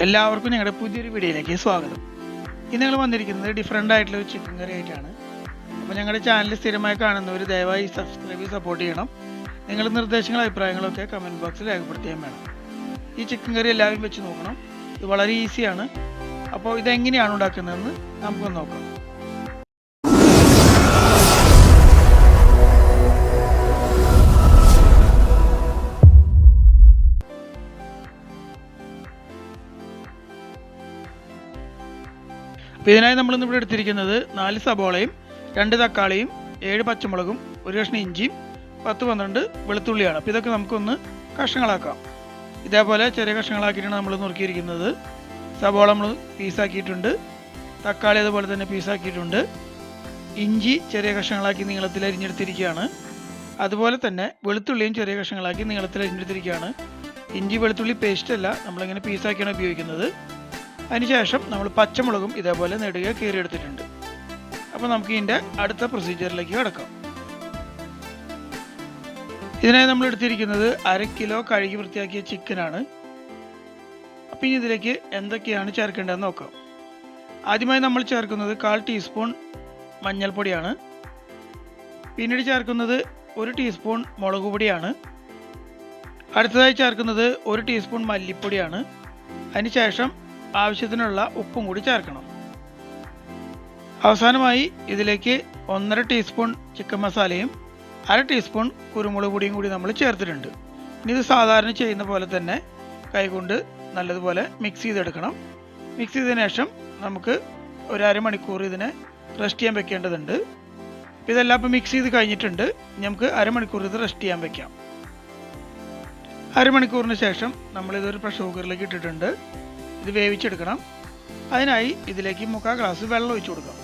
എല്ലാവർക്കും ഞങ്ങളുടെ പുതിയൊരു വീഡിയോയിലേക്ക് സ്വാഗതം. ഇന്ന് ഞങ്ങൾ വന്നിരിക്കുന്നത് ഡിഫറെൻ്റ് ആയിട്ടുള്ള ഒരു ചിക്കൻ കറി ആയിട്ടാണ്. അപ്പോൾ ഞങ്ങളുടെ ചാനൽ സ്ഥിരമായി കാണുന്നവർ ദയവായി സബ്സ്ക്രൈബ് സപ്പോർട്ട് ചെയ്യണം. നിങ്ങളുടെ നിർദ്ദേശങ്ങളും അഭിപ്രായങ്ങളൊക്കെ കമൻറ്റ് ബോക്സിൽ രേഖപ്പെടുത്തുകയും വേണം. ഈ ചിക്കൻ കറി എല്ലാവരും വെച്ച് നോക്കണം. ഇത് വളരെ ഈസിയാണ്. അപ്പോൾ ഇതെങ്ങനെയാണ് ഉണ്ടാക്കുന്നതെന്ന് നമുക്കൊന്ന് നോക്കാം. അപ്പോൾ ഇതിനായി നമ്മളിന്നിവിടെ എടുത്തിരിക്കുന്നത് 4 സബോളയും 2 തക്കാളിയും 7 പച്ചമുളകും 1 കഷ്ണം ഇഞ്ചിയും 10-12 വെളുത്തുള്ളിയാണ്. അപ്പോൾ ഇതൊക്കെ നമുക്കൊന്ന് കഷ്ണങ്ങളാക്കാം. ഇതേപോലെ ചെറിയ കഷ്ണങ്ങളാക്കിയിട്ടാണ് നമ്മൾ നുറുക്കിയിരിക്കുന്നത്. സബോള നമ്മൾ പീസാക്കിയിട്ടുണ്ട്, തക്കാളി അതുപോലെ തന്നെ പീസാക്കിയിട്ടുണ്ട്, ഇഞ്ചി ചെറിയ കഷ്ണങ്ങളാക്കി നീളത്തിൽ അരിഞ്ഞെടുത്തിരിക്കുകയാണ്. അതുപോലെ തന്നെ വെളുത്തുള്ളിയും ചെറിയ കഷ്ണങ്ങളാക്കി നീളത്തിൽ അരിഞ്ഞെടുത്തിരിക്കുകയാണ്. ഇഞ്ചി വെളുത്തുള്ളി പേസ്റ്റ് അല്ല, നമ്മളിങ്ങനെ പീസാക്കിയാണ് ഉപയോഗിക്കുന്നത്. അതിനുശേഷം നമ്മൾ പച്ചമുളകും ഇതേപോലെ നെടുകെ കീറിയെടുത്തിട്ടുണ്ട്. അപ്പോൾ നമുക്ക് ഇതിൻ്റെ അടുത്ത പ്രൊസീജിയറിലേക്ക് കിടക്കാം. ഇതിനായി നമ്മൾ എടുത്തിരിക്കുന്നത് 1/2 കിലോ കഴുകി വൃത്തിയാക്കിയ ചിക്കനാണ്. അപ്പോൾ ഇനി ഇതിലേക്ക് എന്തൊക്കെയാണ് ചേർക്കേണ്ടതെന്ന് നോക്കാം. ആദ്യമായി നമ്മൾ ചേർക്കുന്നത് 1/4 ടീസ്പൂൺ മഞ്ഞൾപ്പൊടിയാണ്. പിന്നീട് ചേർക്കുന്നത് 1 ടീസ്പൂൺ മുളക് പൊടിയാണ്. അടുത്തതായി ചേർക്കുന്നത് 1 ടീസ്പൂൺ മല്ലിപ്പൊടിയാണ്. അതിനുശേഷം ആവശ്യത്തിനുള്ള ഉപ്പും കൂടി ചേർക്കണം. അവസാനമായി ഇതിലേക്ക് 1.5 ടീസ്പൂൺ ചിക്കൻ മസാലയും 1/2 ടീസ്പൂൺ കുരുമുളക് പൊടിയും കൂടി നമ്മൾ ചേർത്തിട്ടുണ്ട്. ഇനി ഇത് സാധാരണ ചെയ്യുന്ന പോലെ തന്നെ കൈകൊണ്ട് നല്ലതുപോലെ മിക്സ് ചെയ്തെടുക്കണം. മിക്സ് ചെയ്തതിനു ശേഷം നമുക്ക് ഒരു അരമണിക്കൂർ ഇതിനെ റെസ്റ്റ് ചെയ്യാൻ വെക്കേണ്ടതുണ്ട്. ഇതെല്ലാം ഇപ്പോൾ മിക്സ് ചെയ്ത് കഴിഞ്ഞിട്ടുണ്ട്. നമുക്ക് അരമണിക്കൂർ ഇത് റെസ്റ്റ് ചെയ്യാൻ വെക്കാം. അരമണിക്കൂറിന് ശേഷം നമ്മളിതൊരു പ്രഷർ കുക്കറിലേക്ക് ഇട്ടിട്ടുണ്ട്. ഇത് വേവിച്ചെടുക്കണം. അതിനായി ഇതിലേക്ക് 3/4 ഗ്ലാസ് വെള്ളം ഒഴിച്ചു കൊടുക്കാം.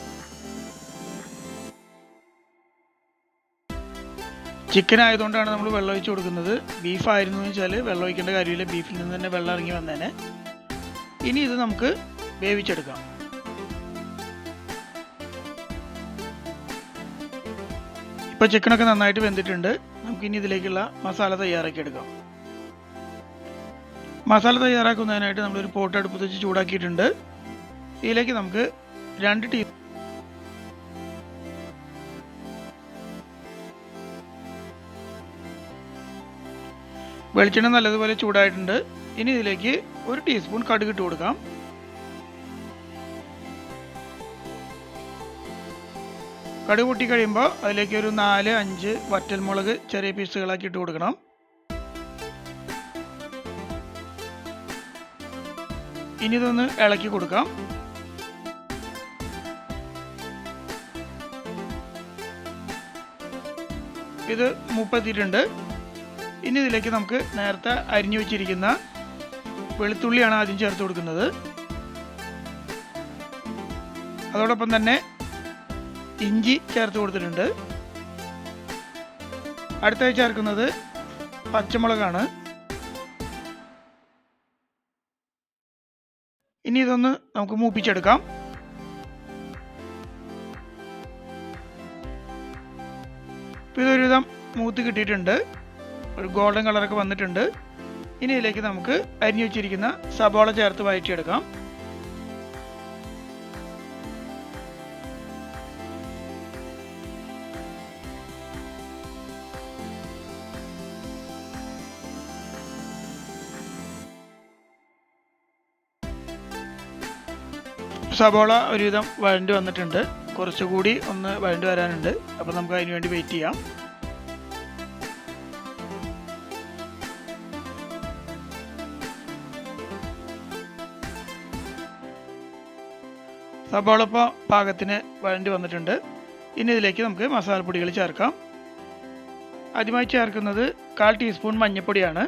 ചിക്കൻ ആയതുകൊണ്ടാണ് നമ്മൾ വെള്ളം ഒഴിച്ചു കൊടുക്കുന്നത്. ബീഫ് ആയിരുന്നു എന്ന് വെച്ചാൽ വെള്ളം ഒഴിക്കേണ്ട കാര്യമില്ല, ബീഫിൽ നിന്ന് തന്നെ വെള്ളം ഇറങ്ങി വന്നേനെ. ഇനി ഇത് നമുക്ക് വേവിച്ചെടുക്കാം. ഇപ്പോൾ ചിക്കനൊക്കെ നന്നായിട്ട് വെന്തിട്ടുണ്ട്. നമുക്കിനി ഇതിലേക്കുള്ള മസാല തയ്യാറാക്കി എടുക്കാം. മസാല തയ്യാറാക്കുന്നതിനായിട്ട് നമ്മളൊരു പോട്ട് അടുപ്പത്ത് വെച്ച് ചൂടാക്കിയിട്ടുണ്ട്. ഇതിലേക്ക് നമുക്ക് 2 ടീസ്പൂൺ വെളിച്ചെണ്ണ നല്ലതുപോലെ ചൂടായിട്ടുണ്ട്. ഇനി ഇതിലേക്ക് 1 ടീസ്പൂൺ കടുക് ഇട്ട് കൊടുക്കാം. കടുക് പൊട്ടി കഴിയുമ്പോൾ അതിലേക്ക് ഒരു 4-5 വറ്റൽമുളക് ചെറിയ പീസുകളാക്കി ഇട്ട് കൊടുക്കണം. ഇനി ഇതൊന്ന് ഇളക്കി കൊടുക്കാം. ഇത് മൂപ്പെത്തിയിട്ടുണ്ട്. ഇനി ഇതിലേക്ക് നമുക്ക് നേരത്തെ അരിഞ്ഞു വെച്ചിരിക്കുന്ന വെളുത്തുള്ളിയാണ് ആദ്യം ചേർത്ത് കൊടുക്കുന്നത്. അതോടൊപ്പം തന്നെ ഇഞ്ചി ചേർത്ത് കൊടുത്തിട്ടുണ്ട്. അടുത്തായി ചേർക്കുന്നത് പച്ചമുളകാണ്. ഇനി ഇതൊന്ന് നമുക്ക് മൂപ്പിച്ചെടുക്കാം. ഇപ്പോൾ ഇതൊരുവിധം മൂത്ത് കിട്ടിയിട്ടുണ്ട്. ഒരു ഗോൾഡൻ കളറൊക്കെ വന്നിട്ടുണ്ട്. ഇനി ഇതിലേക്ക് നമുക്ക് അരിഞ്ഞു വെച്ചിരിക്കുന്ന സബോള ചേർത്ത് വഴറ്റിയെടുക്കാം. സബോള ഒരുവിധം വഴണ്ടി വന്നിട്ടുണ്ട്. കുറച്ചുകൂടി ഒന്ന് വഴണ്ടി വരാനുണ്ട്. അപ്പോൾ നമുക്ക് അതിന് വേണ്ടി വെയിറ്റ് ചെയ്യാം. സബോള ഇപ്പോൾ പാകത്തിന് വഴണ്ടി വന്നിട്ടുണ്ട്. ഇനി ഇതിലേക്ക് നമുക്ക് മസാലപ്പൊടികൾ ചേർക്കാം. ആദ്യമായി ചേർക്കുന്നത് 1/4 ടീസ്പൂൺ മഞ്ഞൾപ്പൊടിയാണ്.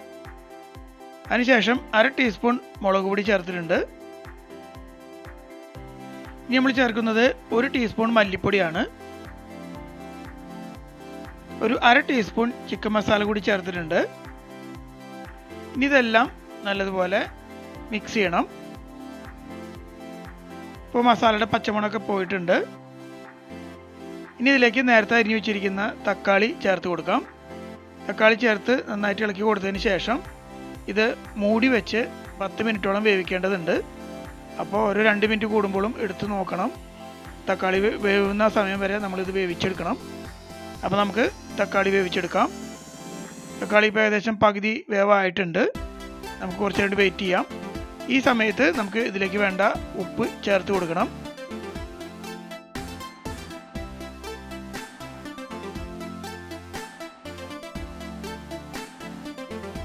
അതിനുശേഷം 1/2 ടീസ്പൂൺ മുളക് പൊടി ചേർത്തിട്ടുണ്ട്. ഇനി നമ്മൾ ചേർക്കുന്നത് 1 ടീസ്പൂൺ മല്ലിപ്പൊടിയാണ്. ഒരു 1/2 ടീസ്പൂൺ ചിക്കൻ മസാല കൂടി ചേർത്തിട്ടുണ്ട്. ഇനി ഇതെല്ലാം നല്ലതുപോലെ മിക്സ് ചെയ്യണം. ഇപ്പോൾ മസാലയുടെ പച്ചമണമൊക്കെ പോയിട്ടുണ്ട്. ഇനി ഇതിലേക്ക് നേരത്തെ അരിഞ്ഞു വെച്ചിരിക്കുന്ന തക്കാളി ചേർത്ത് കൊടുക്കാം. തക്കാളി ചേർത്ത് നന്നായിട്ട് ഇളക്കി കൊടുത്തതിന് ശേഷം ഇത് മൂടി വെച്ച് 10 മിനിറ്റോളം വേവിക്കേണ്ടതുണ്ട്. അപ്പോൾ ഒരു 2 മിനിറ്റ് കൂടുമ്പോഴും എടുത്ത് നോക്കണം. തക്കാളി വേവുന്ന സമയം വരെ നമ്മളിത് വേവിച്ചെടുക്കണം. അപ്പോൾ നമുക്ക് തക്കാളി വേവിച്ചെടുക്കാം. തക്കാളി ഇപ്പോൾ ഏകദേശം പകുതി വേവായിട്ടുണ്ട്. നമുക്ക് കുറച്ച് നേരം വെയിറ്റ് ചെയ്യാം. ഈ സമയത്ത് നമുക്ക് ഇതിലേക്ക് വേണ്ട ഉപ്പ് ചേർത്ത് കൊടുക്കണം.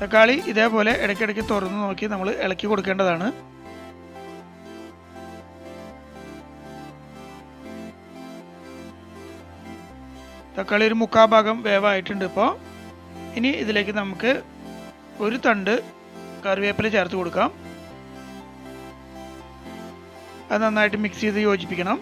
തക്കാളി ഇതേപോലെ ഇടയ്ക്കിടയ്ക്ക് തുറന്ന് നോക്കി നമ്മൾ ഇളക്കി കൊടുക്കേണ്ടതാണ്. തക്കാളി ഒരു 3/4 ഭാഗം വേവായിട്ടുണ്ട്. ഇപ്പോൾ ഇനി ഇതിലേക്ക് നമുക്ക് ഒരു തണ്ട് കറിവേപ്പില ചേർത്ത് കൊടുക്കാം. അത് നന്നായിട്ട് മിക്സ് ചെയ്ത് യോജിപ്പിക്കണം.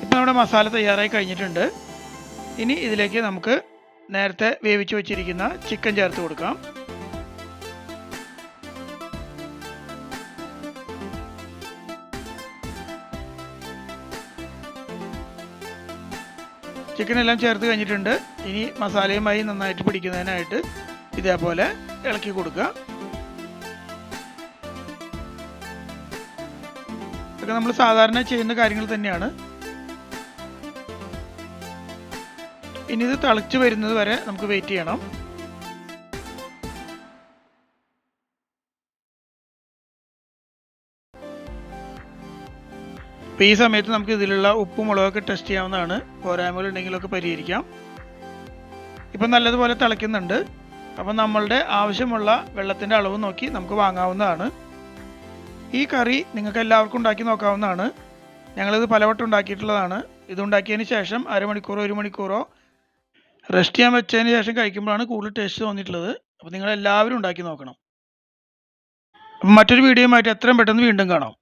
ഇപ്പം നമ്മുടെ മസാല തയ്യാറായി കഴിഞ്ഞിട്ടുണ്ട്. ഇനി ഇതിലേക്ക് നമുക്ക് നേരത്തെ വേവിച്ച് വെച്ചിരിക്കുന്ന ചിക്കൻ ചേർത്ത് കൊടുക്കാം. ചിക്കൻ എല്ലാം ചേർത്ത് കഴിഞ്ഞിട്ടുണ്ട്. ഇനി മസാലയുമായി നന്നായിട്ട് പിടിക്കുന്നതിനായിട്ട് ഇതേപോലെ ഇളക്കി കൊടുക്കുക. ഇതൊക്കെ നമ്മൾ സാധാരണ ചെയ്യുന്ന കാര്യങ്ങൾ തന്നെയാണ്. ഇനി ഇത് തിളച്ച് വരുന്നത് വരെ നമുക്ക് വെയിറ്റ് ചെയ്യണം. അപ്പോൾ ഈ സമയത്ത് നമുക്ക് ഇതിലുള്ള ഉപ്പും മുളകൊക്കെ ടെസ്റ്റ് ചെയ്യാവുന്നതാണ്. പോരായ്മകൾ ഉണ്ടെങ്കിലൊക്കെ പരിഹരിക്കാം. ഇപ്പം നല്ലതുപോലെ തിളയ്ക്കുന്നുണ്ട്. അപ്പം നമ്മളുടെ ആവശ്യമുള്ള വെള്ളത്തിൻ്റെ അളവ് നോക്കി നമുക്ക് വാങ്ങാവുന്നതാണ്. ഈ കറി നിങ്ങൾക്ക് എല്ലാവർക്കും ഉണ്ടാക്കി നോക്കാവുന്നതാണ്. ഞങ്ങളിത് പലവട്ടം ഉണ്ടാക്കിയിട്ടുള്ളതാണ്. ഇതുണ്ടാക്കിയതിന് ശേഷം അരമണിക്കൂറോ 1 മണിക്കൂറോ റെസ്റ്റ് ചെയ്യാൻ വെച്ചതിന് ശേഷം കഴിക്കുമ്പോഴാണ് കൂടുതൽ ടേസ്റ്റ് തോന്നിയിട്ടുള്ളത്. അപ്പോൾ നിങ്ങളെല്ലാവരും ഉണ്ടാക്കി നോക്കണം. അപ്പം മറ്റൊരു വീഡിയോയുമായിട്ട് എത്രയും പെട്ടെന്ന് വീണ്ടും കാണാം.